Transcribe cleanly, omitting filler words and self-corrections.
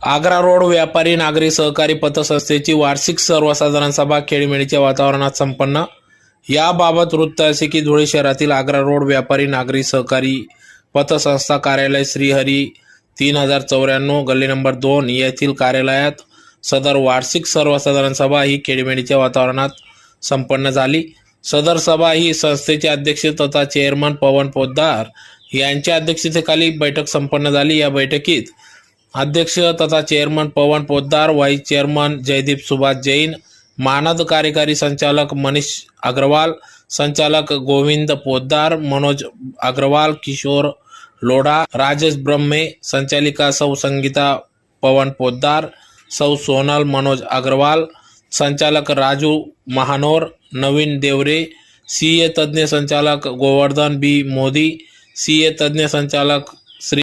Agra road व्यापारी नागरी सहकारी पतसंस्थेची वार्षिक सर्वसाधारण सभा खेळीमेळीच्या वातावरणात संपन्न। याबाबत वृत्त असे की धुळे शहरातील आग्रा रोड व्यापारी नागरी सहकारी पतसंस्था कार्यालय श्रीहरी 3094 गल्ली नंबर 2 येथील कार्यालयात सदर वार्षिक सर्वसाधारण सभा ही खेळीमेळीच्या वातावरणात संपन्न झाली। सदर सभा ही संस्थेचे अध्यक्ष तथा चेअरमन पवन पोद्दार यांच्या अध्यक्षतेखाली बैठक संपन्न झाली। या बैठकीत अध्यक्ष तथा चेअरमन पवन पोद्दार, व्हाइस चेअरमन जयदीप सुभाष जैन, मानद कार्यकारी संचालक मनीष अग्रवाल, संचालक गोविंद पोद्दार, मनोज अग्रवाल, किशोर लोढ़ा, राजेश ब्रह्मे, संचालिका सौ संगीता पवन पोद्दार, सौ सोनल मनोज अग्रवाल, संचालक राजू महानोर, नवीन देवरे, सीए तज्ञ संचालक गोवर्धन बी मोदी, सीए तज्ञ संचालक